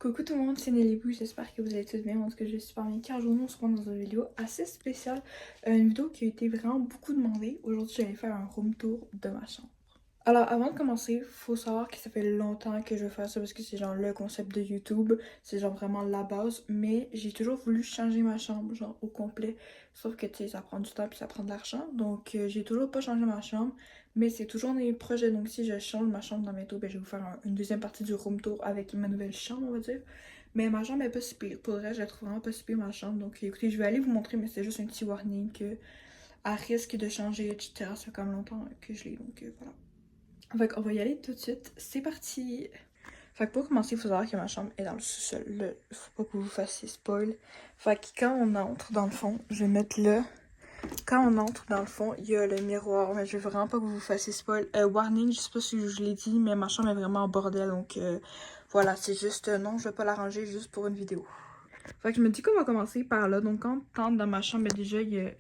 Coucou tout le monde, c'est Nelly Bou, j'espère que vous allez tous bien. En tout cas, je suis super bien car aujourd'hui on se retrouve dans une vidéo assez spéciale. Une vidéo qui a été vraiment beaucoup demandée. Aujourd'hui, j'allais faire un room tour de ma chambre. Alors avant de commencer, faut savoir que ça fait longtemps que je veux faire ça parce que c'est genre le concept de YouTube, c'est genre vraiment la base, mais j'ai toujours voulu changer ma chambre genre au complet, sauf que tu sais ça prend du temps puis ça prend de l'argent, donc j'ai toujours pas changé ma chambre, mais c'est toujours dans les projets, donc si je change ma chambre dans bientôt, ben je vais vous faire une deuxième partie du room tour avec ma nouvelle chambre on va dire, mais ma chambre est pas si pire, pour vrai je la trouve vraiment pas si pire ma chambre, donc écoutez je vais aller vous montrer mais c'est juste un petit warning que à risque de changer etc, ça fait quand même longtemps que je l'ai donc voilà. Fait qu'on va y aller tout de suite. C'est parti! Fait que pour commencer, il faut savoir que ma chambre est dans le sous-sol. Là, faut pas que vous fassiez spoil. Fait que quand on entre dans le fond, je vais mettre là. Quand on entre dans le fond, il y a le miroir. Mais je veux vraiment pas que vous fassiez spoil. Warning, je sais pas si je l'ai dit, mais ma chambre est vraiment en bordel. Donc voilà, c'est juste non, je vais pas l'arranger juste pour une vidéo. Fait que je me dis qu'on va commencer par là. Donc quand on entre dans ma chambre, ben, déjà il y a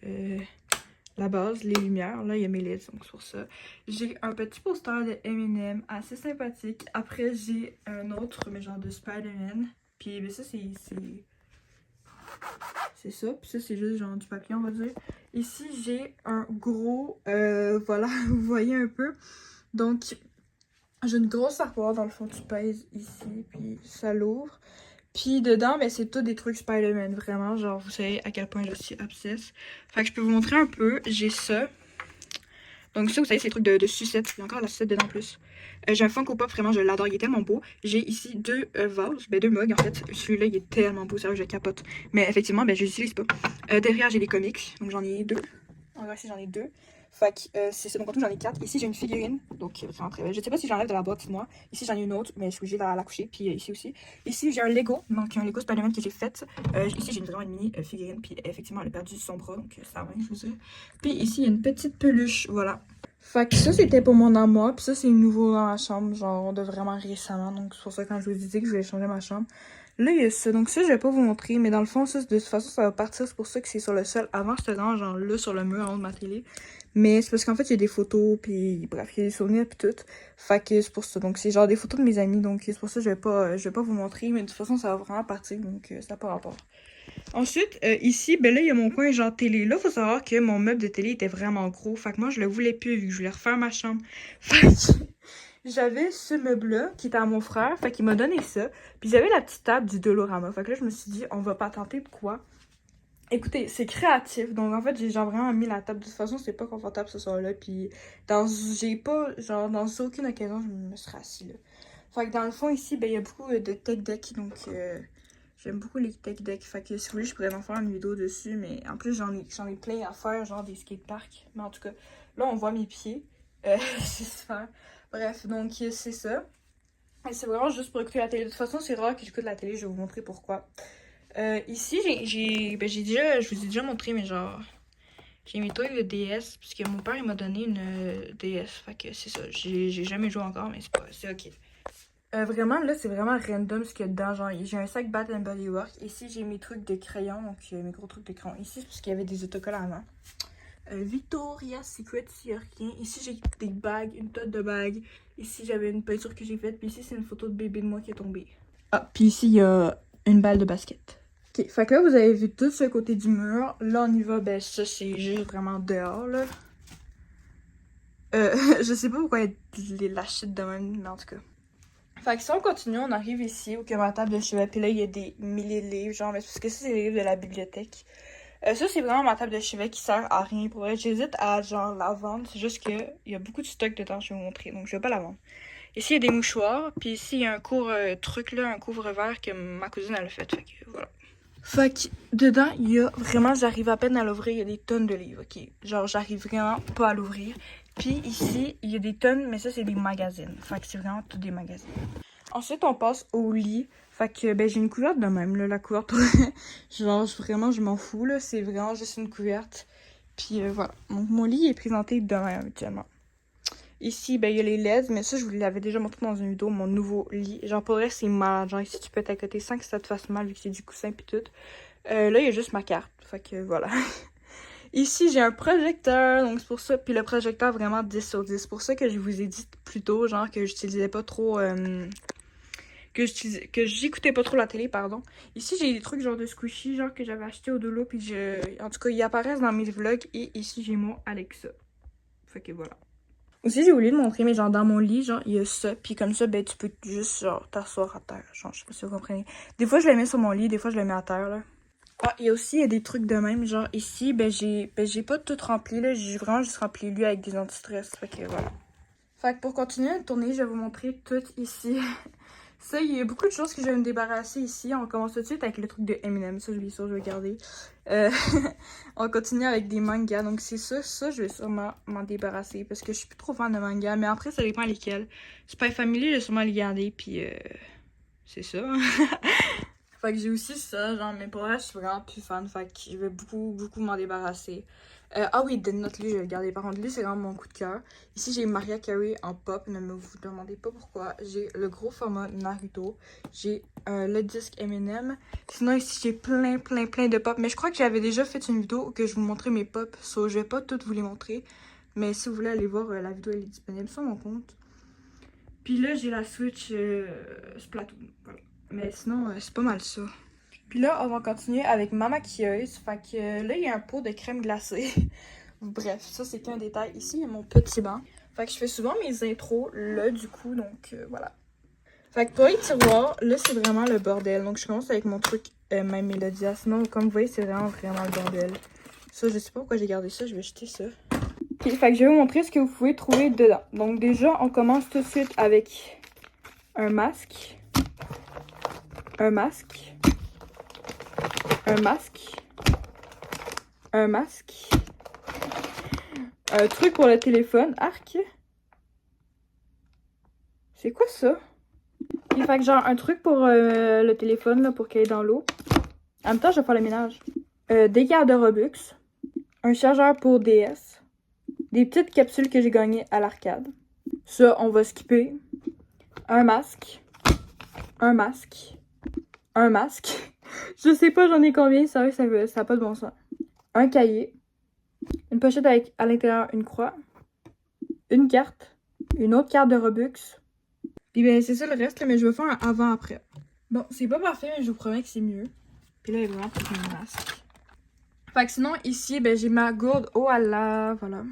la base, les lumières, là il y a mes LED, donc sur ça. J'ai un petit poster de Eminem assez sympathique. Après j'ai un autre, mais genre de Spider-Man. Puis ben, ça c'est ça, puis ça c'est juste genre du papier on va dire. Ici j'ai un gros, voilà, vous voyez un peu. Donc j'ai une grosse armoire dans le fond, tu pèses ici, puis ça l'ouvre. Puis dedans, ben, c'est tout des trucs Spider-Man, vraiment, genre, vous savez à quel point je suis obsesse. Fait que je peux vous montrer un peu, j'ai ça. Donc ça, vous savez, c'est des trucs de sucette, il y a encore la sucette dedans en plus. J'ai un Funko Pop, vraiment, je l'adore, il est tellement beau. J'ai ici deux vases, ben deux mugs en fait. Celui-là, il est tellement beau, sérieux, je capote. Mais effectivement, ben je l'utilise pas. Derrière, j'ai des comics, donc j'en ai deux. En vrai, ici, j'en ai deux. Fait que c'est ça, donc en tout, j'en ai quatre. Ici, j'ai une figurine, donc vraiment très belle. Je sais pas si j'enlève de la boîte, moi. Ici, j'en ai une autre, mais je suis obligée de la coucher. Puis ici aussi. Ici, j'ai un Lego, donc un Lego Spider-Man que j'ai fait. Ici, j'ai vraiment une mini figurine, puis effectivement, elle a perdu son bras, donc ça va, je vous dis. Puis ici, il y a une petite peluche, voilà. Fait que ça, c'était pour mon armoire, puis ça, c'est nouveau dans ma chambre, genre de vraiment récemment. Donc, c'est pour ça que quand je vous disais que je voulais changer ma chambre. Là, il y a ça. Donc, ça, je vais pas vous montrer, mais dans le fond, ça, de toute façon, ça va partir. C'est pour ça que c'est sur le sol. Avant, j'étais dans, genre, là, sur le mur en haut de ma télé. Mais c'est parce qu'en fait, il y a des photos, puis bref, il y a des souvenirs, puis tout. Fait que c'est pour ça. Donc, c'est genre des photos de mes amis. Donc, c'est pour ça que je vais pas vous montrer. Mais de toute façon, ça va vraiment partir. Donc, ça n'a pas rapport. Ensuite, ici, ben là, il y a mon coin genre télé. Là, faut savoir que mon meuble de télé était vraiment gros. Fait que moi, je le voulais plus vu que je voulais refaire ma chambre. Fait que j'avais ce meuble-là qui était à mon frère. Fait qu'il m'a donné ça. Puis j'avais la petite table du Dolorama. Fait que là, je me suis dit, on va pas tenter de quoi. Écoutez, c'est créatif. Donc, en fait, j'ai genre vraiment mis la table. De toute façon, c'est pas confortable ce soir-là. Puis, j'ai pas, genre, dans aucune occasion, je me serais assis là. Fait que dans le fond, ici, ben, il y a beaucoup de tech deck. Donc, j'aime beaucoup les tech decks. Fait que si vous voulez, je pourrais en faire une vidéo dessus. Mais en plus, j'en ai plein à faire, genre des skateparks. Mais en tout cas, là, on voit mes pieds. C'est super. Bref, donc c'est ça. Et c'est vraiment juste pour écouter la télé. De toute façon, c'est rare que j'écoute la télé. Je vais vous montrer pourquoi. Ici, j'ai déjà, je vous ai déjà montré, mais genre, j'ai mes trucs de DS. Puisque mon père, il m'a donné une DS. Fait que c'est ça. J'ai jamais joué encore, mais c'est ok. Vraiment, là, c'est vraiment random ce qu'il y a dedans. Genre, j'ai un sac Bath Body Works. Ici, j'ai mes trucs de crayon. Donc, mes gros trucs de crayon. Ici, c'est parce qu'il y avait des autocollants avant. Victoria's Secret, s'il n'y a rien. Ici, j'ai des bagues, une tonne de bagues. Ici, j'avais une peinture que j'ai faite. Puis ici, c'est une photo de bébé de moi qui est tombée. Ah, puis ici, il y a une balle de basket. Ok, fait que là, vous avez vu tout ce côté du mur. Là, on y va. Ben, ça, c'est juste vraiment dehors, là. Je sais pas pourquoi il y a la shit de même, mais en tout cas. Fait que si on continue, on arrive ici où que ma table de chevet, puis là il y a des milliers de livres, genre, mais c'est parce que ça c'est les livres de la bibliothèque. Ça c'est vraiment ma table de chevet qui sert à rien pour elle. J'hésite à genre la vendre, c'est juste que il y a beaucoup de stock dedans, je vais vous montrer, donc je vais pas la vendre. Ici il y a des mouchoirs, puis ici il y a un truc là, un couvre-verre que ma cousine elle a fait, fait que voilà. Fait que dedans il y a vraiment, j'arrive à peine à l'ouvrir, il y a des tonnes de livres, ok. Genre j'arrive vraiment pas à l'ouvrir. Puis ici, il y a des tonnes, mais ça, c'est des magazines. Fait que c'est vraiment tous des magazines. Ensuite, on passe au lit. Fait que, ben, j'ai une couverte de même, là, la couverte. Genre, vraiment, je m'en fous, là. C'est vraiment juste une couverte. Puis voilà. Donc, mon lit est présenté de même, habituellement. Ici, ben, il y a les LED, mais ça, je vous l'avais déjà montré dans une vidéo, mon nouveau lit. Genre, pour vrai, c'est malade. Genre, ici, tu peux être à côté sans que ça te fasse mal, vu que c'est du coussin, puis tout. Là, il y a juste ma carte. Fait que, voilà. Ici, j'ai un projecteur, donc c'est pour ça. Puis le projecteur, vraiment 10 sur 10. C'est pour ça que je vous ai dit plus tôt, genre, que j'utilisais pas trop que j'écoutais pas trop la télé, pardon. Ici, j'ai des trucs genre de squishy, genre que j'avais acheté au Dolo, puis en tout cas, ils apparaissent dans mes vlogs. Et ici, j'ai mon Alexa. Fait que voilà. Aussi, j'ai oublié de montrer, mais genre dans mon lit, genre, il y a ça. Puis comme ça, ben, tu peux juste, genre, t'asseoir à terre. Genre, je sais pas si vous comprenez. Des fois, je le mets sur mon lit, des fois, je le mets à terre, là. Ah, il y a aussi des trucs de même. Genre, ici, j'ai pas tout rempli, là. J'ai vraiment juste rempli lui avec des anti-stress. Fait que voilà. Fait que pour continuer à tourner, je vais vous montrer tout ici. Ça, il y a beaucoup de choses que je vais me débarrasser ici. On commence tout de suite avec le truc de Eminem. Ça, je vais sûr, je vais garder. On continue avec des mangas. Donc, c'est ça. Ça, je vais sûrement m'en débarrasser parce que je suis plus trop fan de mangas. Mais après, ça dépend lesquels. Spy Family, je vais sûrement les garder. Puis, c'est ça. Fait que j'ai aussi ça. Genre, mais pour là, je suis vraiment plus fan. Fait que je vais beaucoup m'en débarrasser. Ah oui, Dead Note, lui, je vais le garder. Par contre, lui, c'est vraiment mon coup de cœur. Ici, j'ai Mariah Carey en pop. Ne me vous demandez pas pourquoi. J'ai le gros format Naruto. J'ai le disque Eminem. Sinon, ici, j'ai plein de pop. Mais je crois que j'avais déjà fait une vidéo où que je vous montrais mes pop. So, je vais pas toutes vous les montrer. Mais si vous voulez aller voir, la vidéo, elle est disponible sur mon compte. Puis là, j'ai la Switch Splatoon. Voilà. Mais sinon, c'est pas mal ça. Puis là, on va continuer avec ma maquilleuse. Fait que là, il y a un pot de crème glacée. Bref, ça, c'est qu'un détail. Ici, il y a mon petit banc. Fait que je fais souvent mes intros là, du coup, donc voilà. Fait que pour les tiroirs, là, c'est vraiment le bordel. Donc, je commence avec mon truc My Melodia. Sinon, comme vous voyez, c'est vraiment le bordel. Ça, je sais pas pourquoi j'ai gardé ça. Je vais jeter ça. Okay, fait que je vais vous montrer ce que vous pouvez trouver dedans. Donc, déjà, on commence tout de suite avec un masque. Un masque. Un masque. Un masque. Un truc pour le téléphone. Arc. C'est quoi ça? Il fait que genre un truc pour le téléphone là, pour qu'il aille dans l'eau. En même temps, je vais faire le ménage. Des cartes de Robux. Un chargeur pour DS. Des petites capsules que j'ai gagnées à l'arcade. Ça, on va skipper. Un masque. Un masque. Un masque. Je sais pas, j'en ai combien. Sérieux, ça n'a pas de bon sens. Un cahier. Une pochette avec à l'intérieur une croix. Une carte. Une autre carte de Robux. Puis ben c'est ça le reste, là, mais je vais faire un avant-après. Bon, c'est pas parfait, mais je vous promets que c'est mieux. Puis là, il y a vraiment tout mon masque. Fait que sinon, ici, ben j'ai ma gourde eau à la... Voilà.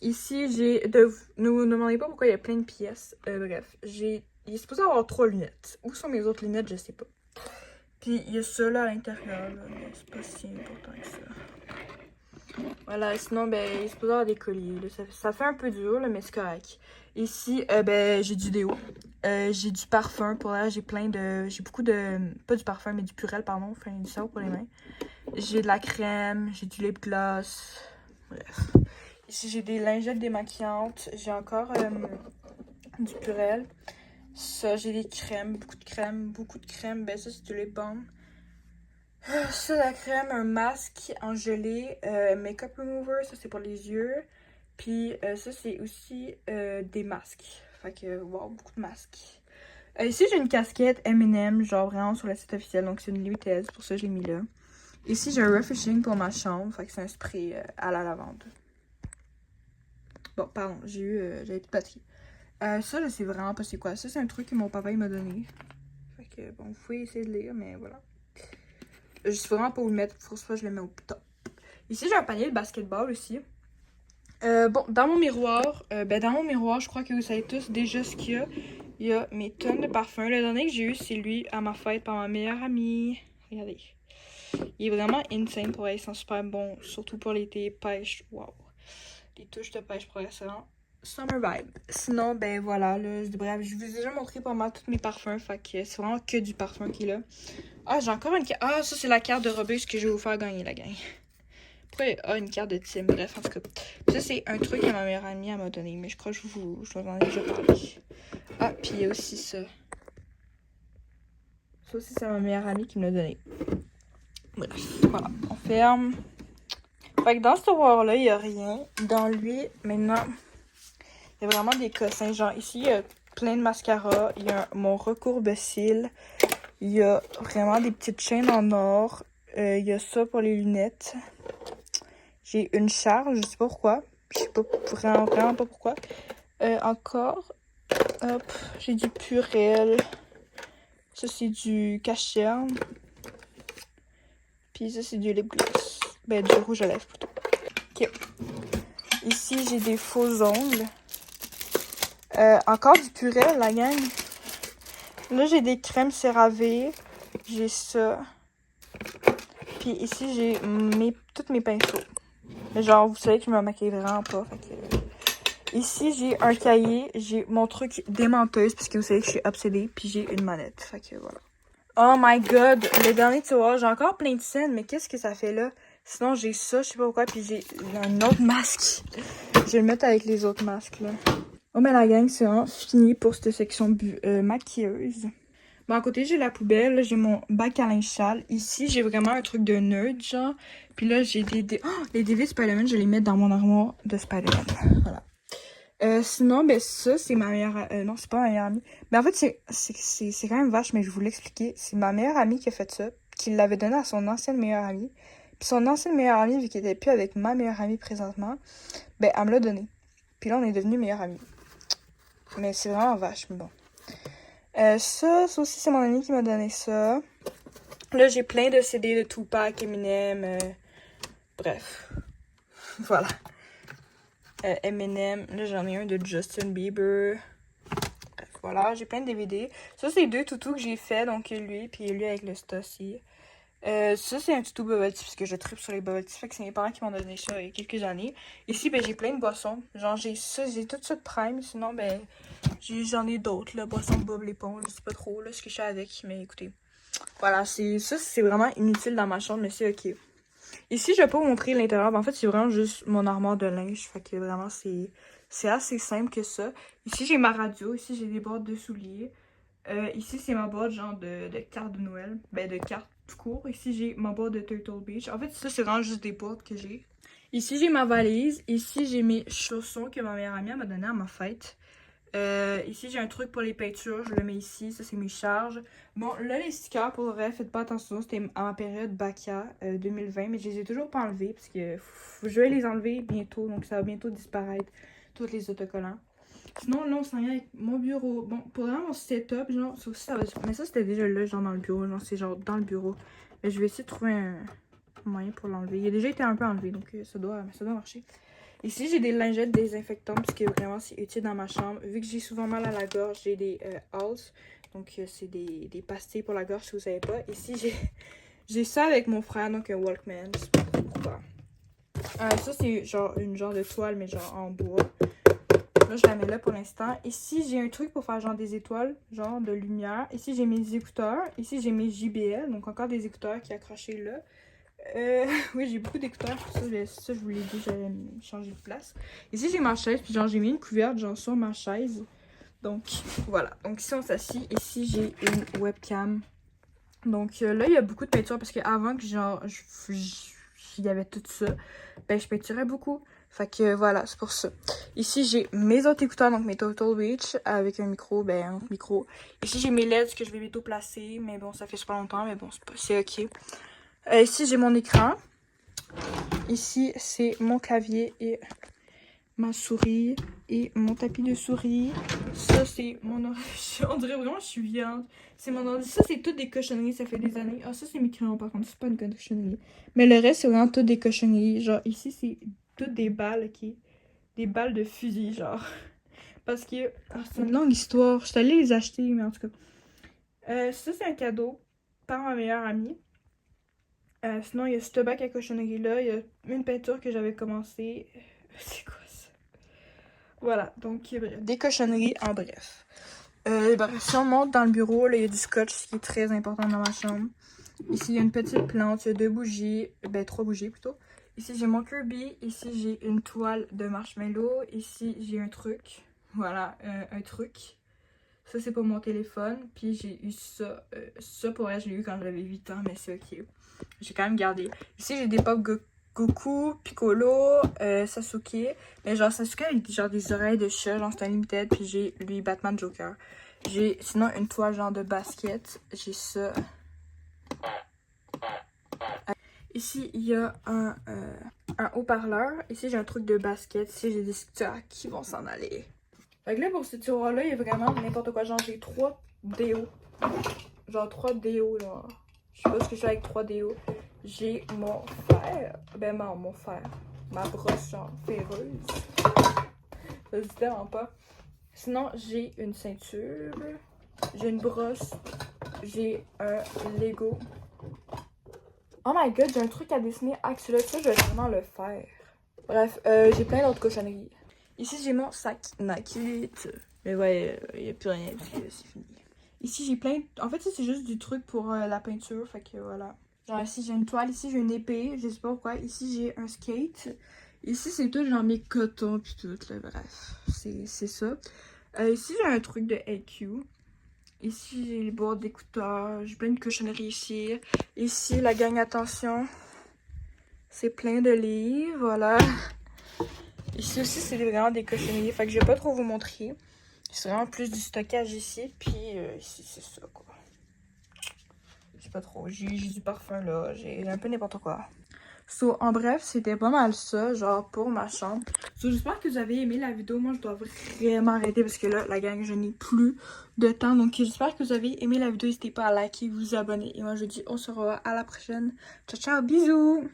Ici, j'ai... Ne vous demandez pas pourquoi il y a plein de pièces. Bref, il est supposé avoir 3 lunettes. Où sont mes autres lunettes, je sais pas. Puis il y a ça là à l'intérieur, là, mais c'est pas si important que ça. Voilà, sinon, ben, il est supposé avoir des colliers. Là. Ça fait un peu dur, là, mais c'est correct. Ici, ben, j'ai du déo. J'ai du parfum. Pour là, j'ai beaucoup de... Pas du parfum, mais du Purell, pardon. Enfin, du savon pour les mains. J'ai de la crème. J'ai du lip gloss. Bref. Ici, j'ai des lingettes démaquillantes. J'ai encore du Purell. Ça, j'ai des crèmes. Beaucoup de crème. Ben, ça, c'est du lip balm. Ça, la crème, un masque en gelée, makeup remover, ça c'est pour les yeux. Puis ça c'est aussi des masques. Fait que, wow, beaucoup de masques. Ici j'ai une casquette M&M, genre vraiment sur le site officiel, donc c'est une limited, pour ça je l'ai mis là. Ici j'ai un refreshing pour ma chambre, fait que c'est un spray à la lavande. Bon, pardon, j'avais plus de batterie. Ça je sais vraiment pas c'est quoi. Ça c'est un truc que mon papa il m'a donné. Fait que bon, vous pouvez essayer de lire, mais voilà. Je sais vraiment pas où le mettre. Pour ça, je le mets au top. Ici, j'ai un panier de basketball aussi. Bon, dans mon miroir, je crois que vous savez tous déjà ce qu'il y a. Il y a mes tonnes de parfums. Le dernier que j'ai eu, c'est lui à ma fête par ma meilleure amie. Regardez. Il est vraiment insane pour elle. Ils sont super bons. Surtout pour l'été. Pêche. Wow. Les touches de pêche progressivement. Summer vibe. Sinon, ben voilà. Là, bref, je vous ai déjà montré pas mal tous mes parfums. Fait que c'est vraiment que du parfum qui est là. Ah, j'ai encore une carte. Ah, ça, c'est la carte de Robux que je vais vous faire gagner, la gang. Pourquoi une carte de Tim? Bref, en tout cas. Ça, c'est un truc que ma meilleure amie m'a donné. Mais je crois que je vous en ai déjà parlé. Ah, puis il y a aussi ça. Ça aussi, c'est ma meilleure amie qui me l'a donné. Bref, voilà. On ferme. Fait que dans ce tiroir-là, il n'y a rien. Dans lui, maintenant, il y a vraiment des cossins. Genre, ici, il y a plein de mascaras. Il y a mon recourbe-cils. Il y a vraiment des petites chaînes en or. Il y a ça pour les lunettes. J'ai une charge, je sais pas pourquoi. Je sais pas vraiment pas pourquoi. Encore. Hop, j'ai du Purel. Ça, c'est du cache-cerne. Puis ça, c'est du lip gloss. Ben, du rouge à lèvres, plutôt. Ok. Ici, j'ai des faux ongles. Encore du Purel, la gang. Là, j'ai des crèmes CeraVe. J'ai ça. Puis ici, j'ai tous mes pinceaux. Mais genre, vous savez que je me maquille vraiment pas. Fait que... Ici, j'ai un cahier. J'ai mon truc démenteuse, parce que vous savez que je suis obsédée. Puis j'ai une manette. Fait que voilà. Oh my god! Le dernier tiroir, j'ai encore plein de scènes, mais qu'est-ce que ça fait là? Sinon, j'ai ça, je sais pas pourquoi. Puis j'ai un autre masque. Je vais le mettre avec les autres masques, là. Oh, mais la gang, c'est vraiment fini pour cette section maquilleuse. Bon, à côté, j'ai la poubelle. J'ai mon bac à linge sale. Ici, j'ai vraiment un truc de nerd, genre. Puis là, j'ai oh, les DVD Spider-Man, je les mets dans mon armoire de Spider-Man. Voilà. Sinon, ben ça, c'est ma meilleure... non, c'est pas ma meilleure amie. Mais en fait, c'est quand même vache, mais je vais vous l'expliquer. C'est ma meilleure amie qui a fait ça. Qui l'avait donné à son ancienne meilleure amie. Puis son ancienne meilleure amie, vu qu'elle était plus avec ma meilleure amie présentement, ben, elle me l'a donné. Puis là, on est devenus meilleures amies. Mais c'est vraiment vache, mais bon. Ça aussi, c'est mon ami qui m'a donné ça. Là, j'ai plein de CD de Tupac, Eminem, bref. Voilà. Eminem, là, j'en ai un de Justin Bieber. Bref, voilà, j'ai plein de DVD. Ça, c'est 2 toutous que j'ai fait, donc lui, puis lui avec le Stassi. Ça, c'est un toutou bubble tea, parce que je tripe sur les bubble tea. Fait que c'est mes parents qui m'ont donné ça il y a quelques années. Ici, ben, j'ai plein de boissons. Genre, j'ai ça, j'ai tout ça de Prime. Sinon, ben, j'en ai d'autres, là. Boissons de Bob l'éponge. Je sais pas trop, là, ce que je fais avec. Mais écoutez. Voilà, ça, c'est vraiment inutile dans ma chambre, mais c'est ok. Ici, je vais pas vous montrer l'intérieur. En fait, c'est vraiment juste mon armoire de linge. Fait que vraiment, c'est assez simple que ça. Ici, j'ai ma radio. Ici, j'ai des boîtes de souliers. Ici, c'est ma boîte genre de cartes de Noël. Ben, de cartes tout court. Ici, j'ai ma boîte de Turtle Beach. En fait, ça, c'est vraiment juste des boîtes que j'ai. Ici, j'ai ma valise. Ici, j'ai mes chaussons que ma meilleure amie m'a donné à ma fête. Ici, j'ai un truc pour les peintures. Je le mets ici. Ça, c'est mes charges. Bon, là, les stickers, pour vrai, faites pas attention. C'était à ma période Bakia 2020. Mais je les ai toujours pas enlevés. Parce que je vais les enlever bientôt. Donc, ça va bientôt disparaître. Tous les autocollants. Sinon, là, on s'en vient avec mon bureau. Bon, pour vraiment mon setup, genre, ça aussi, ça va... Mais ça, c'était déjà là, genre, dans le bureau. Genre, c'est genre dans le bureau. Mais je vais essayer de trouver un moyen pour l'enlever. Il a déjà été un peu enlevé, donc ça doit marcher. Ici, j'ai des lingettes désinfectantes, parce que vraiment, c'est utile dans ma chambre. Vu que j'ai souvent mal à la gorge, j'ai des Halls. Donc, c'est des pastilles pour la gorge, si vous savez pas. Ici, j'ai ça avec mon frère, donc un Walkman. Je sais pas pourquoi. Ça, c'est genre une genre de toile, mais genre en bois. Là, je la mets là pour l'instant. Ici, j'ai un truc pour faire genre des étoiles, genre de lumière. Ici, j'ai mes écouteurs. Ici, j'ai mes JBL, donc encore des écouteurs qui accrochés là. Oui, j'ai beaucoup d'écouteurs. Ça, je vous l'ai dit, j'allais changer de place. Ici, j'ai ma chaise, puis genre, j'ai mis une couverte genre sur ma chaise. Donc, voilà. Donc, ici, on s'assit. Ici, j'ai une webcam. Donc, là, il y a beaucoup de peinture parce qu'avant que genre, il y avait tout ça, ben, je peinturais beaucoup. Fait que voilà, c'est pour ça. Ici, j'ai mes autres écouteurs, donc mes Turtle Beach, avec un micro, ben un micro. Ici, j'ai mes LED que je vais bientôt placer, mais bon, ça fait super longtemps, mais bon, c'est ok. Ici, j'ai mon écran. Ici, c'est mon clavier et ma souris et mon tapis de souris. Ça, c'est mon ordi. On dirait vraiment que je suis vieille. C'est mon ordi. Ça, c'est toutes des cochonneries. Ça fait des années. Ah, ça, c'est mes crayons, par contre. C'est pas une cochonnerie. Mais le reste, c'est vraiment toutes des cochonneries. Genre, ici, c'est toutes des balles, ok? Des balles de fusil, genre. Parce que... Ah, c'est une longue histoire. Je suis allée les acheter, mais en tout cas. Ça, c'est un cadeau par ma meilleure amie. Sinon, il y a ce bac à cochonnerie-là. Il y a une peinture que j'avais commencé. C'est quoi ça? Voilà, donc bref, des cochonneries en bref. Bref, si on monte dans le bureau, là, il y a du scotch, ce qui est très important dans ma chambre. Ici, il y a une petite plante, il y a 2 bougies, ben 3 bougies plutôt. Ici, j'ai mon Kirby. Ici, j'ai une toile de marshmallow. Ici, j'ai un truc. Voilà, un truc. Ça, c'est pour mon téléphone. Puis, j'ai eu ça. Ça, pour elle, je l'ai eu quand j'avais 8 ans, mais c'est ok. J'ai quand même gardé. Ici, j'ai des pop Goku, Piccolo, Sasuke. Mais genre, Sasuke avec genre des oreilles de chat, genre c'est un limited. Puis, j'ai lui Batman Joker. J'ai sinon une toile genre de basket. J'ai ça. Ici, il y a un haut-parleur. Ici, j'ai un truc de basket. Ici, j'ai des scooters qui vont s'en aller. Fait que là, pour ce tiroir-là, il y a vraiment n'importe quoi. Genre, j'ai 3 déos. Genre, 3 déos, genre. Je sais pas ce que je fais avec 3 déos. J'ai mon fer. Ben, mon fer. Ma brosse, genre, ferreuse. Ça se dit tellement pas. Sinon, j'ai une ceinture. J'ai une brosse. J'ai un Lego. Oh my god, j'ai un truc à dessiner axolote. Ça, je vais vraiment le faire. Bref, j'ai plein d'autres cochonneries. Ici, j'ai mon sac Nike. Mais ouais, il n'y a plus rien dessus, c'est fini. Ici, j'ai plein... En fait, ça, c'est juste du truc pour la peinture, fait que voilà. Genre, ici, j'ai une toile. Ici, j'ai une épée. Je sais pas pourquoi. Ici, j'ai un skate. Ici, c'est tout genre mes cotons pis tout, là. Bref, c'est ça. Ici, j'ai un truc de LQ. Ici, j'ai les boîtes d'écouteurs. J'ai plein de cochonneries ici. Ici, la gang, attention. C'est plein de livres, voilà. Ici aussi, c'est vraiment des cochonneries. Fait que je vais pas trop vous montrer. C'est vraiment plus du stockage ici. Puis ici, c'est ça, quoi. Je sais pas trop. J'ai du parfum, là. J'ai un peu n'importe quoi. So, en bref, c'était pas mal ça, genre, pour ma chambre. So, j'espère que vous avez aimé la vidéo. Moi, je dois vraiment arrêter parce que là, la gang, je n'ai plus de temps. Donc, j'espère que vous avez aimé la vidéo. N'hésitez pas à liker, vous abonner. Et moi, je dis, on se revoit à la prochaine. Ciao, ciao, bisous!